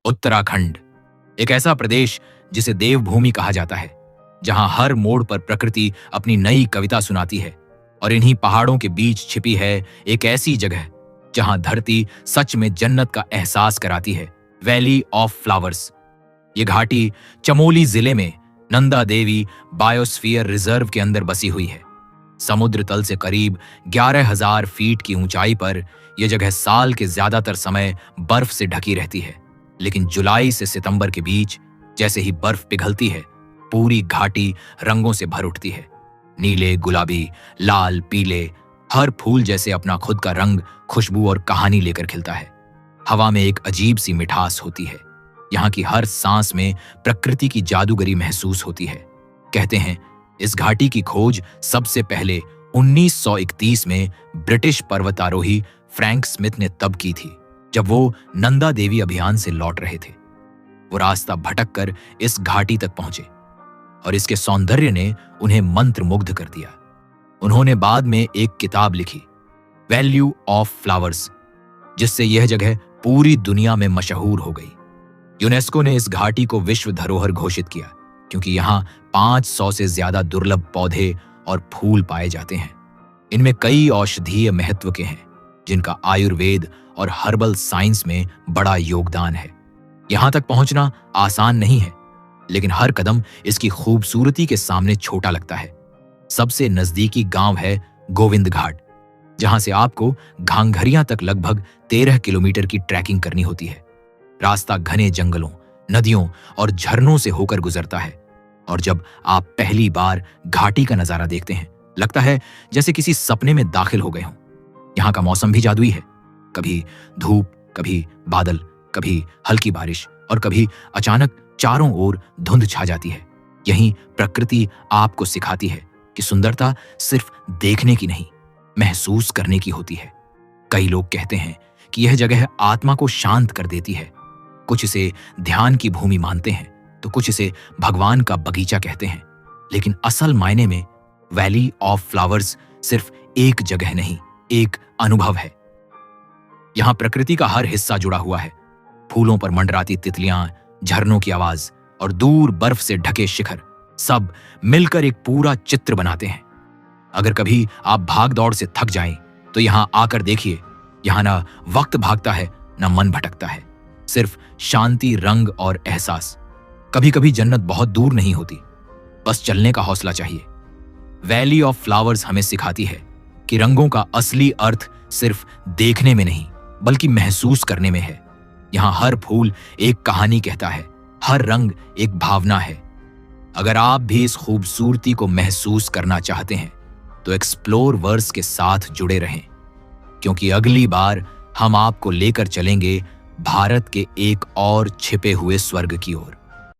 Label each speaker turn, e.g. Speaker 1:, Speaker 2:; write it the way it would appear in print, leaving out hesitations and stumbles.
Speaker 1: उत्तराखंड एक ऐसा प्रदेश जिसे देवभूमि कहा जाता है, जहां हर मोड़ पर प्रकृति अपनी नई कविता सुनाती है। और इन्हीं पहाड़ों के बीच छिपी है एक ऐसी जगह जहां धरती सच में जन्नत का एहसास कराती है, वैली ऑफ फ्लावर्स। ये घाटी चमोली जिले में नंदा देवी बायोस्फीयर रिजर्व के अंदर बसी हुई है। समुद्र तल से करीब 11,000 फीट की ऊंचाई पर यह जगह साल के ज्यादातर समय बर्फ से ढकी रहती है, लेकिन जुलाई से सितंबर के बीच जैसे ही बर्फ पिघलती है, पूरी घाटी रंगों से भर उठती है। नीले, गुलाबी, लाल, पीले, हर फूल जैसे अपना खुद का रंग, खुशबू और कहानी लेकर खिलता है। हवा में एक अजीब सी मिठास होती है। यहाँ की हर सांस में प्रकृति की जादूगरी महसूस होती है। कहते हैं इस घाटी की खोज सबसे पहले 1931 में ब्रिटिश पर्वतारोही फ्रैंक स्मिथ ने तब की थी, जब वो नंदा देवी अभियान से लौट रहे थे। वो रास्ता भटक कर इस घाटी तक पहुंचे और इसके सौंदर्य ने उन्हें मंत्रमुग्ध कर दिया। उन्होंने बाद में एक किताब लिखी, वैल्यू ऑफ फ्लावर्स, जिससे यह जगह पूरी दुनिया में मशहूर हो गई। यूनेस्को ने इस घाटी को विश्व धरोहर घोषित किया क्योंकि यहाँ 500 से ज्यादा दुर्लभ पौधे और फूल पाए जाते हैं। इनमें कई औषधीय महत्व के हैं, जिनका आयुर्वेद और हर्बल साइंस में बड़ा योगदान है। यहां तक पहुंचना आसान नहीं है, लेकिन हर कदम इसकी खूबसूरती के सामने छोटा लगता है। सबसे नजदीकी गांव है गोविंद घाट, जहां से आपको घांघरिया तक लगभग 13 किलोमीटर की ट्रैकिंग करनी होती है। रास्ता घने जंगलों, नदियों और झरनों से होकर गुजरता है, और जब आप पहली बार घाटी का नजारा देखते हैं, लगता है जैसे किसी सपने में दाखिल हो गए हों। यहाँ का मौसम भी जादुई है। कभी धूप, कभी बादल, कभी हल्की बारिश और कभी अचानक चारों ओर धुंध छा जाती है। यहीं प्रकृति आपको सिखाती है कि सुंदरता सिर्फ देखने की नहीं, महसूस करने की होती है। कई लोग कहते हैं कि यह जगह आत्मा को शांत कर देती है। कुछ इसे ध्यान की भूमि मानते हैं, तो कुछ इसे भगवान का बगीचा कहते हैं। लेकिन असल मायने में वैली ऑफ फ्लावर्स सिर्फ एक जगह नहीं, एक अनुभव है। यहां प्रकृति का हर हिस्सा जुड़ा हुआ है। फूलों पर मंडराती तितलियां, झरनों की आवाज और दूर बर्फ से ढके शिखर, सब मिलकर एक पूरा चित्र बनाते हैं। अगर कभी आप भाग दौड़ से थक जाएं, तो यहां आकर देखिए। यहां ना वक्त भागता है, ना मन भटकता है, सिर्फ शांति, रंग और एहसास। कभी कभी जन्नत बहुत दूर नहीं होती, बस चलने का हौसला चाहिए। वैली ऑफ फ्लावर्स हमें सिखाती है कि रंगों का असली अर्थ सिर्फ देखने में नहीं, बल्कि महसूस करने में है। यहां हर फूल एक कहानी कहता है, हर रंग एक भावना है। अगर आप भी इस खूबसूरती को महसूस करना चाहते हैं, तो एक्सप्लोर वर्स के साथ जुड़े रहें, क्योंकि अगली बार हम आपको लेकर चलेंगे भारत के एक और छिपे हुए स्वर्ग की ओर।